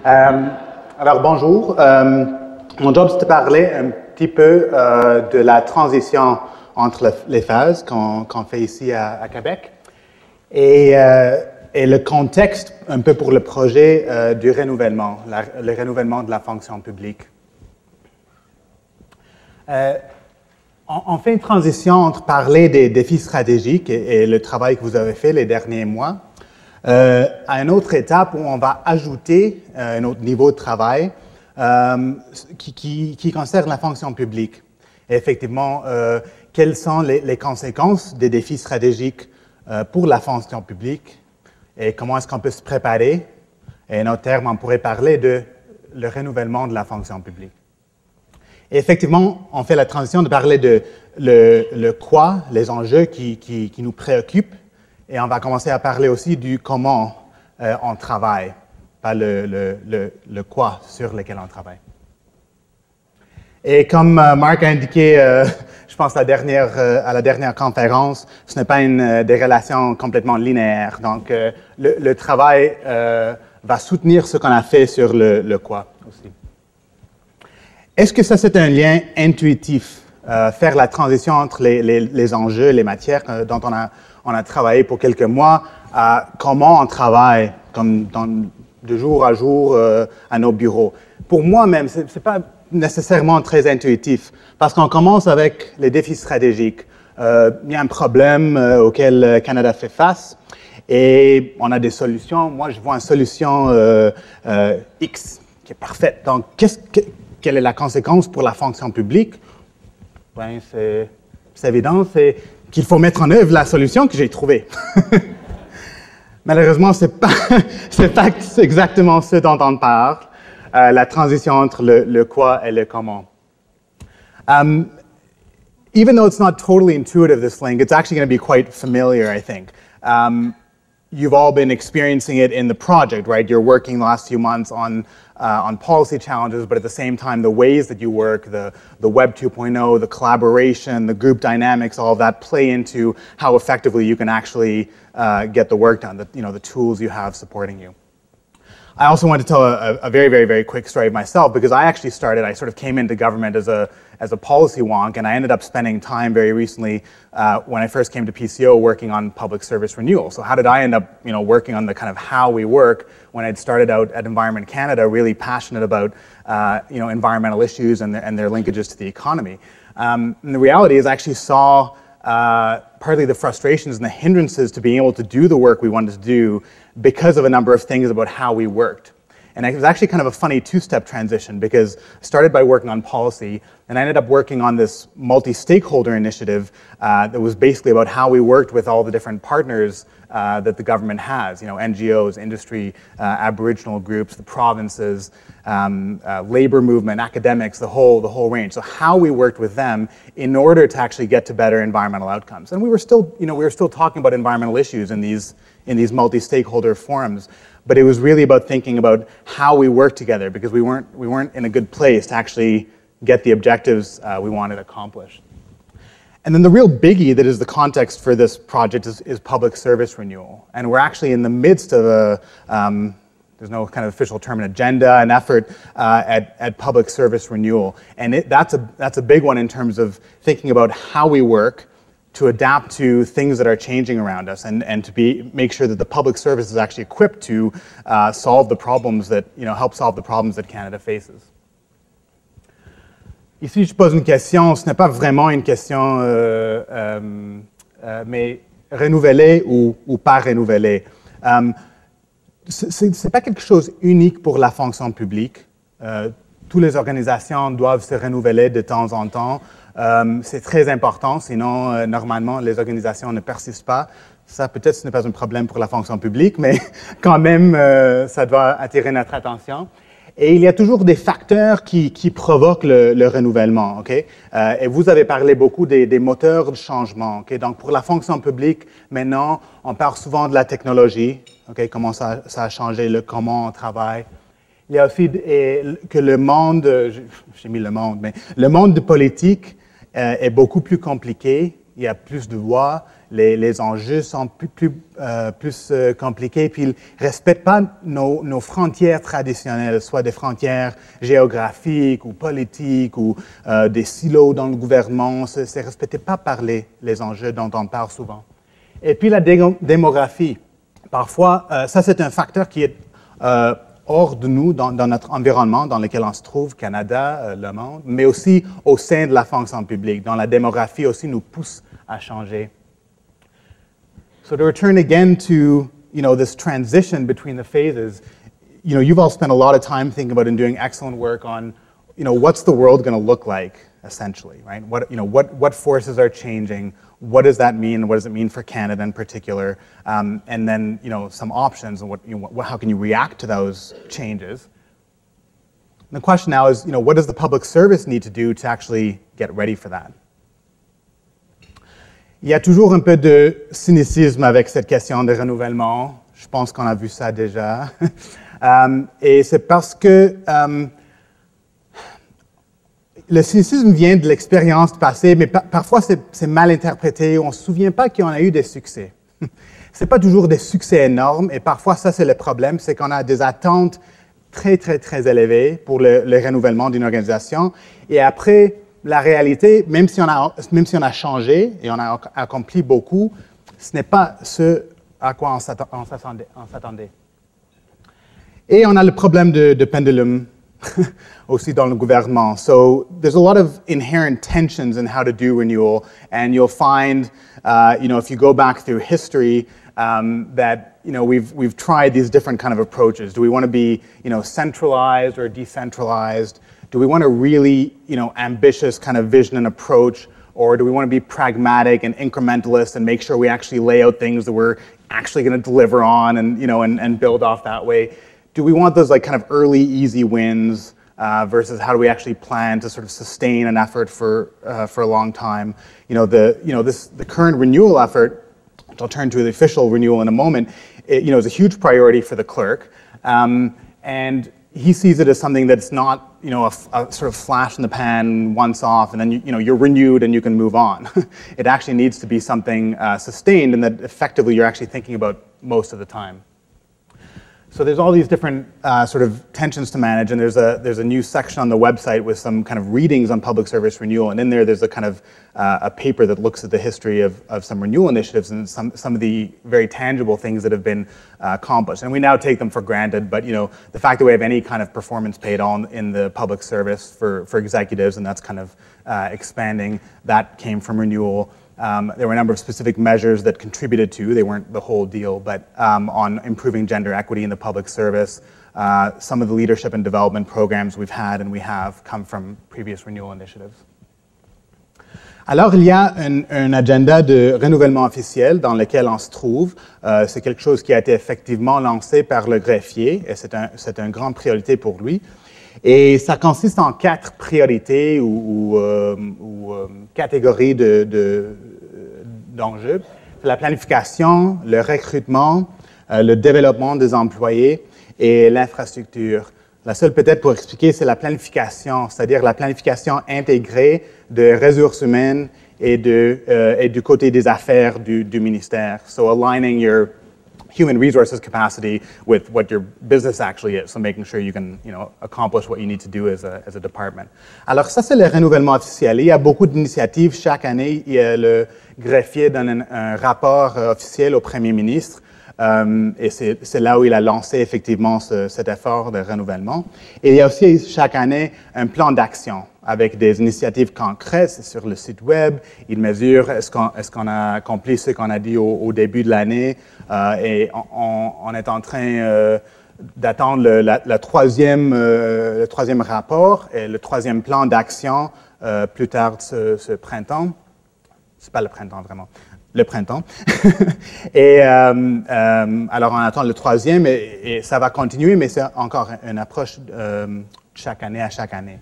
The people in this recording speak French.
Alors, bonjour. Mon job, c'est de parler un petit peu de la transition entre les phases qu'on fait ici à Québec et le contexte un peu pour le projet du renouvellement, le renouvellement de la fonction publique. On fait une transition entre parler des défis stratégiques et le travail que vous avez fait les derniers mois à une autre étape où on va ajouter un autre niveau de travail qui concerne la fonction publique. Et effectivement, quelles sont les conséquences des défis stratégiques pour la fonction publique et comment est-ce qu'on peut se préparer. Et en autres termes, on pourrait parler de le renouvellement de la fonction publique. Et effectivement, on fait la transition de parler de le quoi, les enjeux qui nous préoccupent, et on va commencer à parler aussi du comment on travaille, pas le quoi sur lequel on travaille. Et comme Marc a indiqué, je pense à la dernière conférence, ce n'est pas des relations complètement linéaires. Donc, le travail va soutenir ce qu'on a fait sur le quoi aussi. Est-ce que ça, c'est un lien intuitif, faire la transition entre les enjeux, les matières dont on a travaillé pour quelques mois, à comment on travaille de jour à jour à nos bureaux? Pour moi-même, ce n'est pas nécessairement très intuitif, parce qu'on commence avec les défis stratégiques. Il y a un problème auquel le Canada fait face, et on a des solutions. Moi, je vois une solution X qui est parfaite. Donc, quelle est la conséquence pour la fonction publique? Ben, c'est évident, c'est qu'il faut mettre en œuvre la solution que j'ai trouvée. Malheureusement, c'est pas exactement ce dont on parle, la transition entre le quoi et le comment. Even though it's not totally intuitive, this link, it's actually going to be quite familiar, I think. You've all been experiencing it in the project, right? You're working the last few months on policy challenges, but at the same time, the ways that you work, the Web 2.0, the collaboration, the group dynamics, all of that play into how effectively you can actually get the work done, the tools you have supporting you. I also want to tell a very, very, very quick story of myself, because I sort of came into government as a policy wonk, and I ended up spending time very recently when I first came to PCO working on public service renewal. So how did I end up working on the kind of how we work when I'd started out at Environment Canada, really passionate about environmental issues and their linkages to the economy. And the reality is I actually saw partly the frustrations and the hindrances to being able to do the work we wanted to do because of a number of things about how we worked. And it was actually kind of a funny two-step transition, because I started by working on policy, and I ended up working on this multi-stakeholder initiative that was basically about how we worked with all the different partners that the government has, NGOs, industry, Aboriginal groups, the provinces, labor movement, academics, the whole range. So how we worked with them in order to actually get to better environmental outcomes. And we were still talking about environmental issues in these multi-stakeholder forums, but it was really about thinking about how we work together, because we weren't in a good place to actually get the objectives we wanted accomplished. And then the real biggie that is the context for this project is public service renewal. And we're actually in the midst of there's no kind of official term, an agenda, an effort at public service renewal. And that's a big one in terms of thinking about how we work to adapt to things that are changing around us, and to make sure that the public service is actually equipped to solve the problems that, help solve the problems that Canada faces. Ici, je pose une question, ce n'est pas vraiment une question, mais renouvelée ou pas renouvelée. Ce n'est pas quelque chose unique pour la fonction publique. Toutes les organisations doivent se renouveler de temps en temps. C'est très important, sinon, normalement, les organisations ne persistent pas. Ça, peut-être, ce n'est pas un problème pour la fonction publique, mais quand même, ça doit attirer notre attention. Et il y a toujours des facteurs qui provoquent le renouvellement. Okay? Et vous avez parlé beaucoup des moteurs de changement. Okay? Donc, pour la fonction publique, maintenant, on parle souvent de la technologie, okay? Comment ça a changé, comment on travaille. Il y a aussi que le monde, j'ai mis le monde, mais le monde de politique est beaucoup plus compliqué. il y a plus de lois, les enjeux sont plus compliqués, puis ils ne respectent pas nos frontières traditionnelles, soit des frontières géographiques ou politiques ou des silos dans le gouvernement. Ce n'est respecté pas par les enjeux dont on parle souvent. Et puis la démographie. Parfois, ça c'est un facteur qui est hors de nous, dans notre environnement dans lequel on se trouve, Canada, le monde, mais aussi au sein de la fonction publique, dont la démographie aussi nous pousse à changer. So to return again to, this transition between the phases, you've all spent a lot of time thinking about and doing excellent work on, what's the world going to look like, essentially, right? What forces are changing? What does that mean? What does it mean for Canada in particular? And then, some options and how can you react to those changes? And the question now is, what does the public service need to do to actually get ready for that? Il y a toujours un peu de cynicisme avec cette question de renouvellement. Je pense qu'on a vu ça déjà. Et c'est parce que le cynicisme vient de l'expérience passée, mais parfois c'est mal interprété. On ne se souvient pas qu'on a eu des succès. Ce n'est pas toujours des succès énormes, et parfois ça c'est le problème, c'est qu'on a des attentes très, très, très élevées pour le renouvellement d'une organisation. Et après, la réalité, même si on a changé et on a accompli beaucoup, ce n'est pas ce à quoi on s'attendait. Et on a le problème de pendulum aussi dans le gouvernement. So there's a lot of inherent tensions in how to do renewal, and you'll find, if you go back through history, that we've tried these different kind of approaches. Do we want to be centralized or decentralized? Do we want a really ambitious kind of vision and approach, or do we want to be pragmatic and incrementalist and make sure we actually lay out things that we're actually going to deliver on and build off that way? Do we want those kind of early easy wins versus how do we actually plan to sort of sustain an effort for a long time? The current renewal effort, which I'll turn to the official renewal in a moment, is a huge priority for the clerk, and he sees it as something that's not a sort of flash in the pan, once off, and then you're renewed and you can move on. It actually needs to be something sustained, and that effectively you're actually thinking about most of the time. So there's all these different sort of tensions to manage, and there's a new section on the website with some kind of readings on public service renewal, and in there's a kind of a paper that looks at the history of some renewal initiatives and some of the very tangible things that have been accomplished. And we now take them for granted, but the fact that we have any kind of performance paid on in the public service for executives, and that's kind of expanding, that came from renewal. There were a number of specific measures that contributed to, they weren't the whole deal, but on improving gender equity in the public service. Some of the leadership and development programs we've had and we have come from previous renewal initiatives. Alors, il y a un agenda de renouvellement officiel dans lequel on se trouve. C'est quelque chose qui a été effectivement lancé par le greffier, et c'est une grande priorité pour lui. Et ça consiste en 4 priorités ou catégories d'enjeux. La planification, le recrutement, le développement des employés et l'infrastructure. La seule peut-être pour expliquer, c'est la planification, c'est-à-dire la planification intégrée de ressources humaines et du côté des affaires du ministère. So aligning your human resources capacity with what your business actually is, so making sure you can accomplish what you need to do as a department. Alors ça, c'est le renouvellement officiel. Il y a beaucoup d'initiatives chaque année. Le greffier donne un rapport officiel au Premier ministre. Et c'est là où il a lancé effectivement cet effort de renouvellement. Et il y a aussi chaque année un plan d'action avec des initiatives concrètes sur le site web. Il mesure est-ce qu'on a accompli ce qu'on a dit au début de l'année. Et on est en train d'attendre le troisième rapport et le troisième plan d'action plus tard ce printemps. C'est pas le printemps vraiment. Le printemps. Et alors, on attend le troisième et ça va continuer, mais c'est encore une approche chaque année à chaque année.